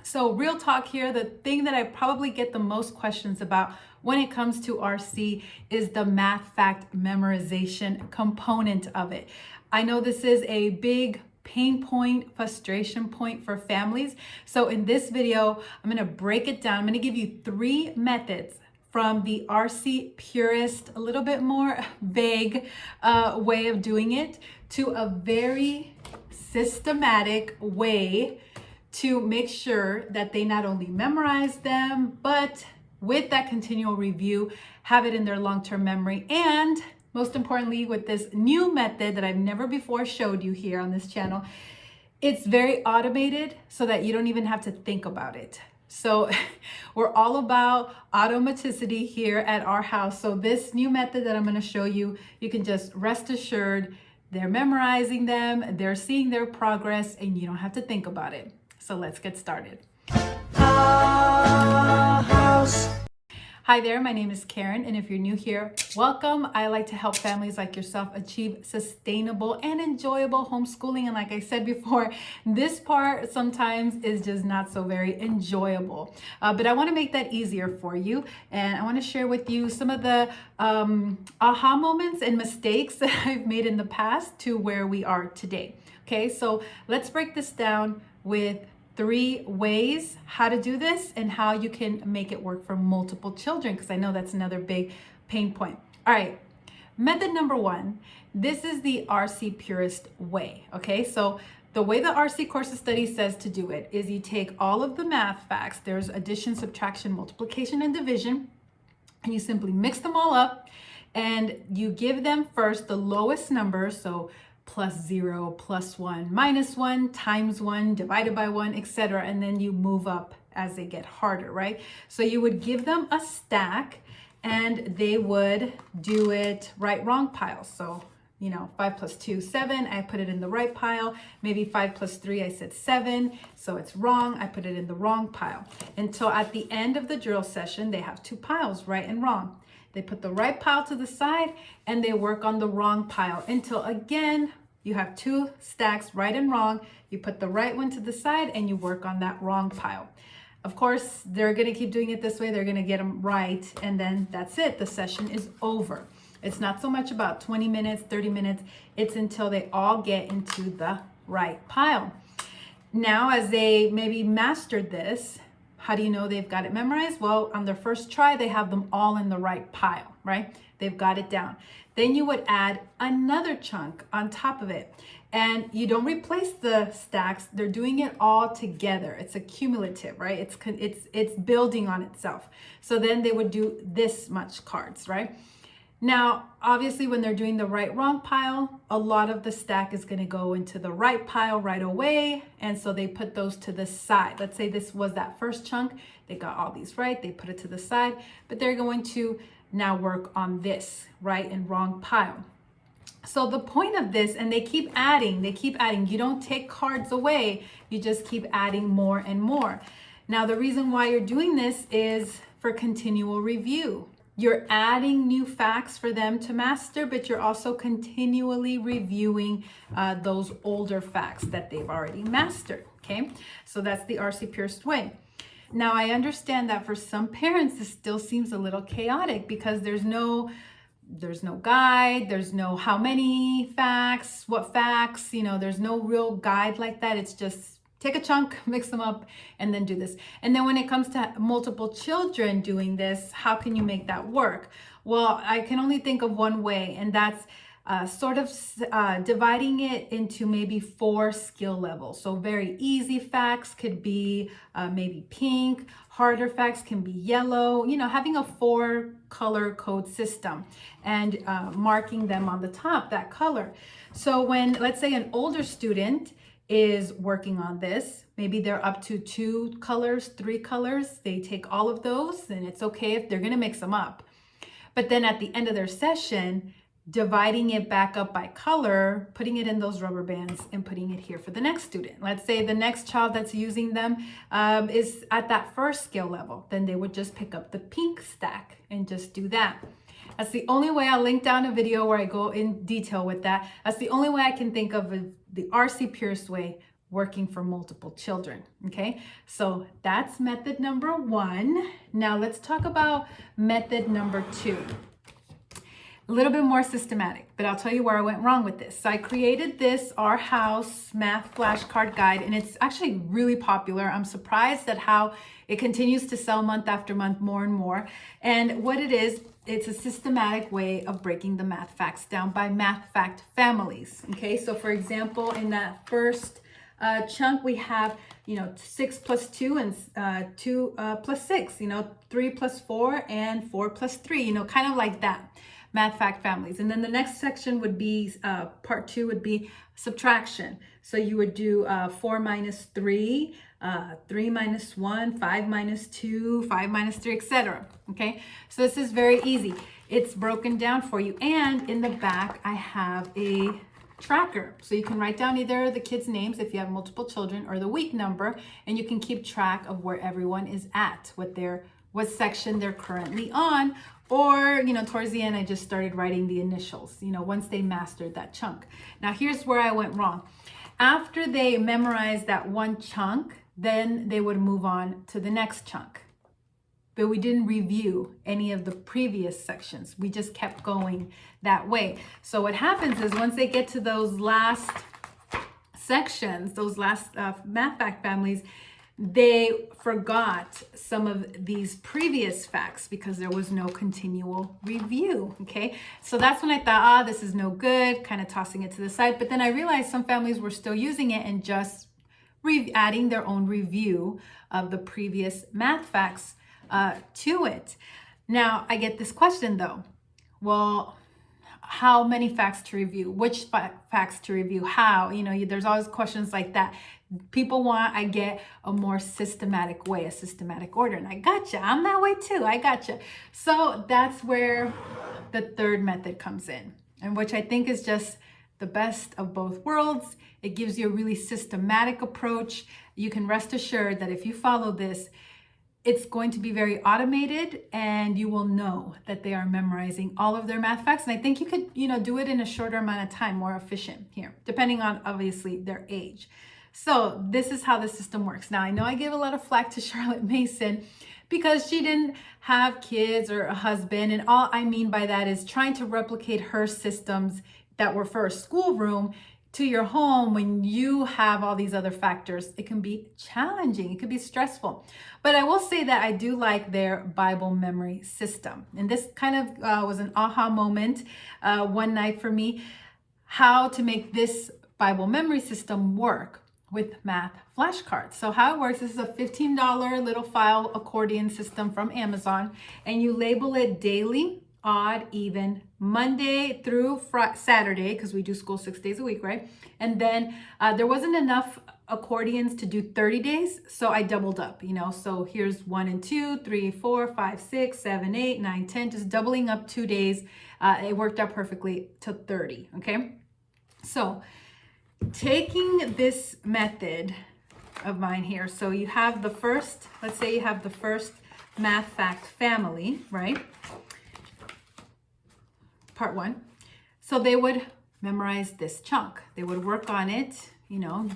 So real talk here, the thing that I probably get the most questions about when it comes to RC is the math fact memorization component of it. I know this is a big pain point, frustration point for families. So in this video, I'm gonna break it down. I'm gonna give you 3 methods from the RC purist, a little bit more vague way of doing it, to a very systematic way to make sure that they not only memorize them, but with that continual review, have it in their long-term memory. And most importantly, with this new method that I've never before showed you here on this channel, it's very automated so that you don't even have to think about it. So we're all about automaticity here at our house. So this new method that I'm going to show you, you can just rest assured they're memorizing them, they're seeing their progress, and you don't have to think about it. So let's get started. Hi there, my name is Karen, and if you're new here, welcome. I like to help families like yourself achieve sustainable and enjoyable homeschooling. And like I said before, this part sometimes is just not so very enjoyable. But I want to make that easier for you. And I want to share with you some of the aha moments and mistakes that I've made in the past to where we are today. Okay, so let's break this down with 3 ways how to do this and how you can make it work for multiple children, because I know that's another big pain point. All right, method number 1, this is the RC purist way. Okay, so the way the RC course of study says to do it is you take all of the math facts, there's addition, subtraction, multiplication, and division, and you simply mix them all up and you give them first the lowest number, so +0, +1, -1, -1, divided by 1, etc. And then you move up as they get harder, right? So you would give them a stack and they would do it right wrong piles. So, 5 + 2, 7, I put it in the right pile. Maybe 5 + 3, I said 7, so it's wrong, I put it in the wrong pile. Until at the end of the drill session, they have 2 piles, right and wrong. They put the right pile to the side and they work on the wrong pile until again, you have 2 stacks, right and wrong. You put the right one to the side and you work on that wrong pile. Of course, they're gonna keep doing it this way. They're gonna get them right. And then that's it, the session is over. It's not so much about 20 minutes, 30 minutes. It's until they all get into the right pile. Now, as they maybe mastered this, how do you know they've got it memorized? Well, on their first try, they have them all in the right pile, right? They've got it down. Then you would add another chunk on top of it. And you don't replace the stacks. They're doing it all together. It's a cumulative, right? It's building on itself. So then they would do this much cards, right? Now, obviously, when they're doing the right wrong pile, a lot of the stack is going to go into the right pile right away. And so they put those to the side. Let's say this was that first chunk. They got all these right. They put it to the side, but they're going to now work on this right and wrong pile. So the point of this, and they keep adding. You don't take cards away. You just keep adding more and more. Now, the reason why you're doing this is for continual review. You're adding new facts for them to master, but you're also continually reviewing those older facts that they've already mastered, okay? So that's the RC purist way. Now, I understand that for some parents, this still seems a little chaotic because there's no guide, there's no how many facts, what facts, there's no real guide like that. It's just take a chunk, mix them up, and then do this. And then when it comes to multiple children doing this, how can you make that work? Well, I can only think of one way, and that's dividing it into maybe 4 skill levels. So very easy facts could be maybe pink, harder facts can be yellow, having a 4 color code system and marking them on the top, that color. So when, let's say, an older student is working on this, maybe they're up to 2 colors, 3 colors, they take all of those, and it's okay if they're gonna mix them up. But then at the end of their session, dividing it back up by color, putting it in those rubber bands and putting it here for the next student. Let's say the next child that's using them is at that first skill level. Then they would just pick up the pink stack and just do that. That's the only way. I'll link down a video where I go in detail with that. That's the only way I can think of the RC purist way working for multiple children. Okay, so that's method number one. Now let's talk about method number two. A little bit more systematic, but I'll tell you where I went wrong with this. So I created this Our House Math Flashcard Guide, and it's actually really popular. I'm surprised at how it continues to sell month after month, more and more. And what it is, it's a systematic way of breaking the math facts down by math fact families. Okay, so for example, in that first chunk, we have, 6 plus 2 and 2 plus 6, 3 plus 4 and 4 plus 3, kind of like that. Math fact families. And then the next section would be, part 2 would be subtraction. So you would do 4 minus 3, 3 minus 1, 5 minus 2, 5 minus 3, etc. Okay, so this is very easy. It's broken down for you. And in the back, I have a tracker. So you can write down either the kids' names if you have multiple children or the week number, and you can keep track of where everyone is at, what section they're currently on. Or, towards the end, I just started writing the initials, once they mastered that chunk. Now, here's where I went wrong. After they memorized that one chunk, then they would move on to the next chunk. But we didn't review any of the previous sections. We just kept going that way. So what happens is once they get to those last sections, those last math fact families, they forgot some of these previous facts because there was no continual review. Okay, so that's when I thought, this is no good, kind of tossing it to the side. But then I realized some families were still using it and just adding their own review of the previous math facts to it. Now I get this question though. Well, how many facts to review? Which facts to review? How? There's always questions like that. People want, I get a more systematic way, a systematic order. And I gotcha. I'm that way too. I gotcha. So that's where the third method comes in, and which I think is just the best of both worlds. It gives you a really systematic approach. You can rest assured that if you follow this, it's going to be very automated, and you will know that they are memorizing all of their math facts. And I think you could, do it in a shorter amount of time, more efficient here, depending on obviously their age. So this is how the system works. Now, I know I gave a lot of flack to Charlotte Mason because she didn't have kids or a husband. And all I mean by that is trying to replicate her systems that were for a schoolroom to your home when you have all these other factors. It can be challenging. It could be stressful. But I will say that I do like their Bible memory system. And this kind of was an aha moment one night for me, how to make this Bible memory system work with math flashcards. So how it works, this is a $15 little file accordion system from Amazon, and you label it daily, odd, even, Monday through Saturday, because we do school 6 days a week, right? And then there wasn't enough accordions to do 30 days, so I doubled up, so here's 1 and 2, 3, 4, 5, 6, 7, 8, 9, 10, just doubling up 2 days. It worked out perfectly to 30, okay? So taking this method of mine here, so you have the first, let's say you have the first math fact family, right? Part 1. So they would memorize this chunk. They would work on it,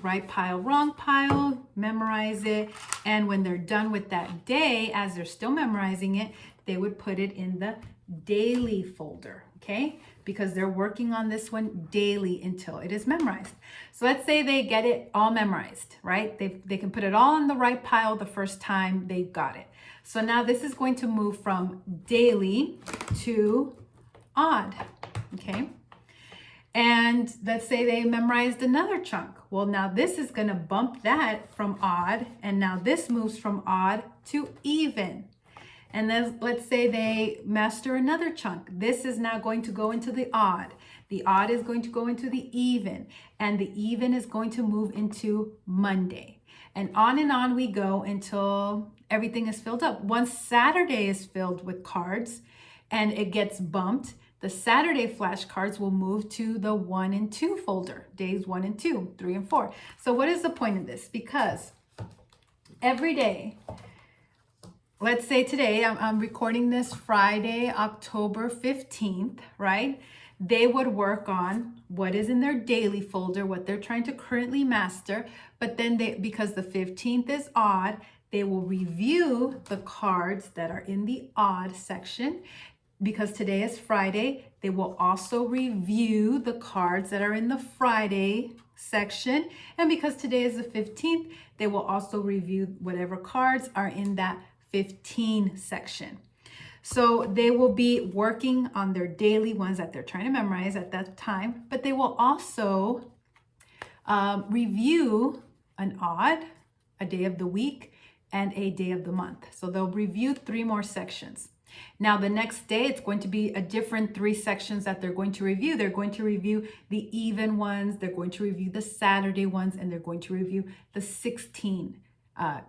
right pile, wrong pile, memorize it. And when they're done with that day, as they're still memorizing it, they would put it in the daily folder, okay? Because they're working on this one daily until it is memorized. So let's say they get it all memorized, right? They can put it all in the right pile the first time they got it. So now this is going to move from daily to odd, okay? And let's say they memorized another chunk. Well, now this is going to bump that from odd, and now this moves from odd to even. And then let's say they master another chunk. This is now going to go into the odd. The odd is going to go into the even, and the even is going to move into Monday. And on we go until everything is filled up. Once Saturday is filled with cards and it gets bumped, the Saturday flashcards will move to the 1 and 2 folder, days 1 and 2, 3 and 4. So what is the point of this? Because every day, let's say today, I'm recording this Friday, October 15th, right? they would work on what is in their daily folder, what they're trying to currently master. But then because the 15th is odd, they will review the cards that are in the odd section. Because today is Friday, they will also review the cards that are in the Friday section. And because today is the 15th, they will also review whatever cards are in that 15 section. So they will be working on their daily ones that they're trying to memorize at that time, but they will also review an odd, a day of the week, and a day of the month. So they'll review 3 more sections. Now, the next day, it's going to be a different 3 sections that they're going to review. They're going to review the even ones, they're going to review the Saturday ones, and they're going to review the 16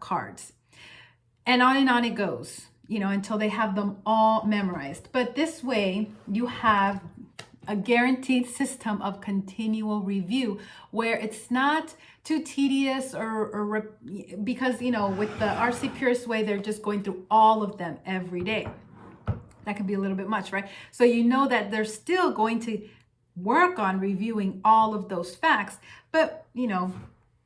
cards. And on it goes, until they have them all memorized. But this way, you have a guaranteed system of continual review where it's not too tedious or because, with the RC Purist way, they're just going through all of them every day. That could be a little bit much, right? So you know that they're still going to work on reviewing all of those facts, but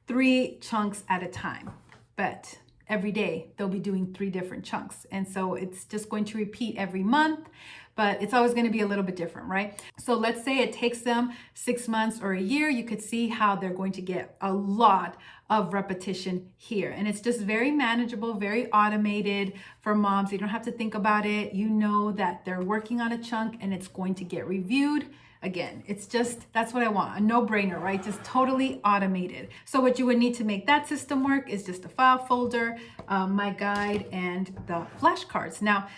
3 chunks at a time. But every day they'll be doing 3 different chunks. And so it's just going to repeat every month, but it's always going to be a little bit different, right? So let's say it takes them 6 months or a year. You could see how they're going to get a lot of repetition here. And it's just very manageable, very automated for moms. You don't have to think about it. You know that they're working on a chunk and it's going to get reviewed. Again, it's just, that's what I want, a no-brainer, right? Just totally automated. So what you would need to make that system work is just a file folder, my guide, and the flashcards. Now,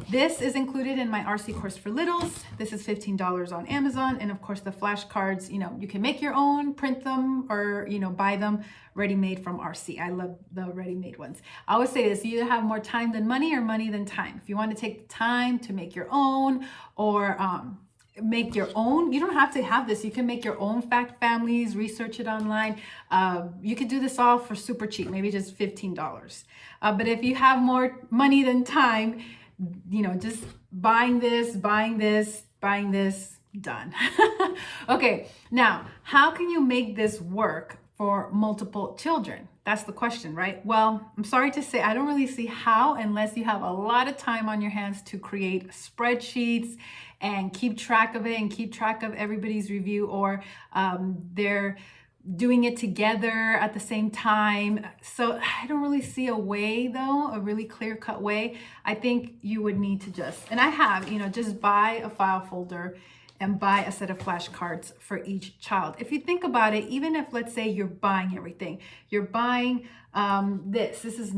this is included in my RC course for littles. This is $15 on Amazon. And of course, the flashcards, you can make your own, print them, or, buy them ready-made from RC. I love the ready-made ones. I always say this, you either have more time than money or money than time. If you want to take the time to make your own or, make your own. You don't have to have this. You can make your own fact families, research it online. You could do this all for super cheap, maybe just $15. But if you have more money than time, just buying this, done. Okay, now, how can you make this work for multiple children? That's the question, right? Well, I'm sorry to say, I don't really see how unless you have a lot of time on your hands to create spreadsheets and keep track of it and keep track of everybody's review, or they're doing it together at the same time. So I don't really see a way though, a really clear-cut way. I think you would need to just just buy a file folder and buy a set of flashcards for each child. If you think about it, even if, let's say, you're buying everything, you're buying this is,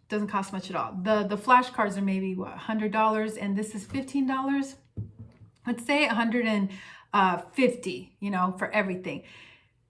doesn't cost much at all. The flashcards are maybe $100, and this is $15. Let's say $150, for everything.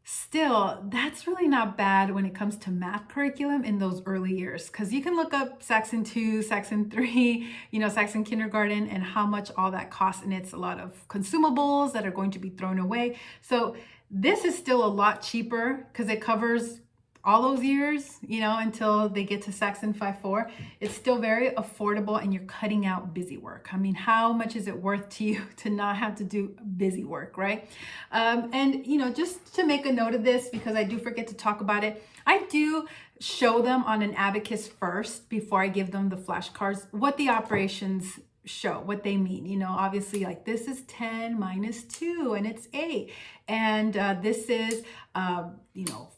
Still, that's really not bad when it comes to math curriculum in those early years, because you can look up Saxon 2, Saxon 3, Saxon kindergarten, and how much all that costs. And it's a lot of consumables that are going to be thrown away. So this is still a lot cheaper because it covers all those years, until they get to Saxon 5-4. It's still very affordable and you're cutting out busy work. I mean, how much is it worth to you to not have to do busy work, right? And, just to make a note of this, because I do forget to talk about it, I do show them on an abacus first before I give them the flashcards, what the operations show, what they mean. Obviously, like this is 10 minus 2 and it's 8, and this is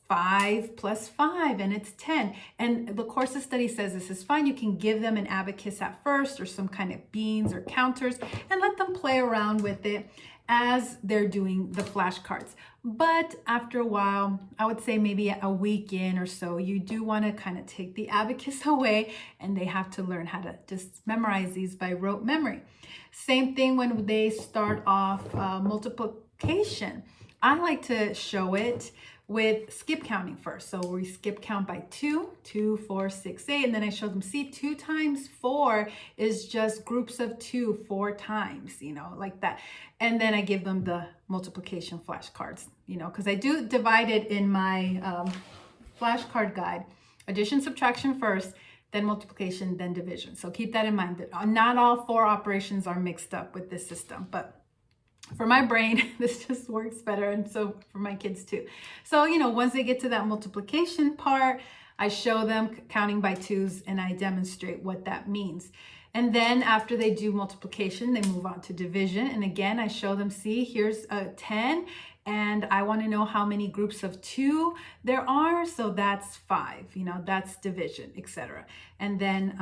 5 plus 5 and it's 10. And the course of study says this is fine. You can give them an abacus at first or some kind of beans or counters and let them play around with it as they're doing the flashcards. But after a while, I would say maybe a week in or so, you do want to kind of take the abacus away and they have to learn how to just memorize these by rote memory. Same thing when they start off multiplication. I like to show it with skip counting first. So we skip count by 2, 2, 4, 6, 8, and then I show them, see, 2 times 4 is just groups of 2 4 times, like that. And then I give them the multiplication flashcards, because I do divide it in my flashcard guide. Addition, subtraction first, then multiplication, then division. So keep that in mind, that not all 4 operations are mixed up with this system, but for my brain, this just works better, and so for my kids too. So, you know, once they get to that multiplication part, I show them counting by twos and I demonstrate what that means. And then after they do multiplication, they move on to division. And again, I show them, see, here's a 10, and I want to know how many groups of 2 there are. So that's 5, you know, that's division, etc. And then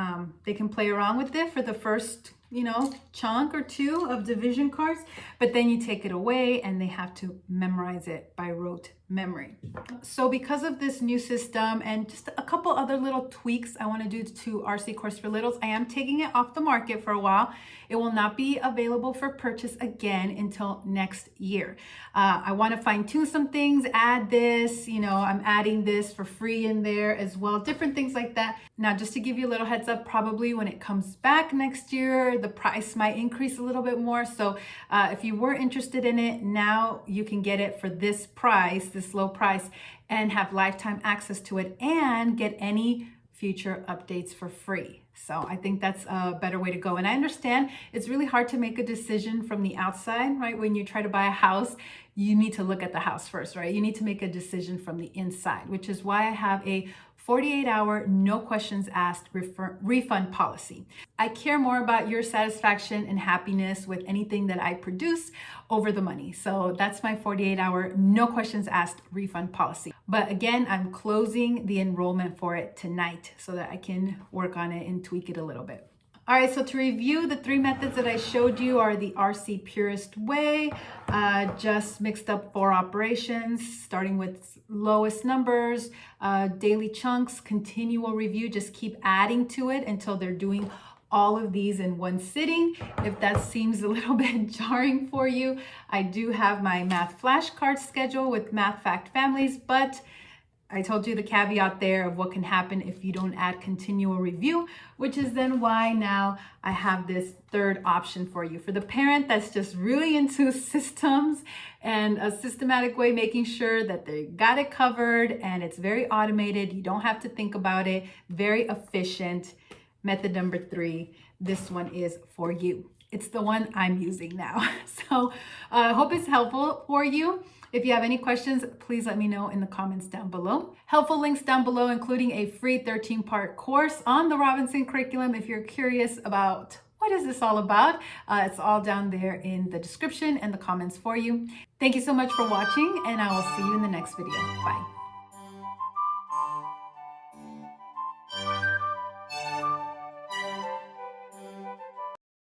they can play around with it for the first, you know, chunk or 2 of division cards, but then you take it away and they have to memorize it by rote memory. So because of this new system and just a couple other little tweaks I want to do to RC Course for Littles, I am taking it off the market for a while. It will not be available for purchase again until next year. I want to fine tune some things, add this, you know, I'm adding this for free in there as well, different things like that. Now, just to give you a little heads up, probably when it comes back next year, the price might increase a little bit more. So if you were interested in it, now you can get it for this price, this low price, and have lifetime access to it and get any future updates for free. So I think that's a better way to go. And I understand it's really hard to make a decision from the outside, right? When you try to buy a house, you need to look at the house first, right? You need to make a decision from the inside, which is why I have a 48-hour, no questions asked refund policy. I care more about your satisfaction and happiness with anything that I produce over the money. So that's my 48-hour, no questions asked refund policy. But again, I'm closing the enrollment for it tonight so that I can work on it and tweak it a little bit. All right, so to review, the 3 methods that I showed you are the RC Purist Way, just mixed up 4 operations, starting with lowest numbers, daily chunks, continual review, just keep adding to it until they're doing all of these in one sitting. If that seems a little bit jarring for you, I do have my math flashcard schedule with Math Fact Families, but I told you the caveat there of what can happen if you don't add continual review, which is then why now I have this third option for you. For the parent that's just really into systems and a systematic way, making sure that they got it covered and it's very automated, you don't have to think about it, very efficient. Method number 3, this one is for you. It's the one I'm using now. So I hope it's helpful for you. If you have any questions, please let me know in the comments down below. Helpful links down below, including a free 13-part course on the Robinson curriculum. If you're curious about what is this all about, it's all down there in the description and the comments for you. Thank you so much for watching, and I will see you in the next video. Bye.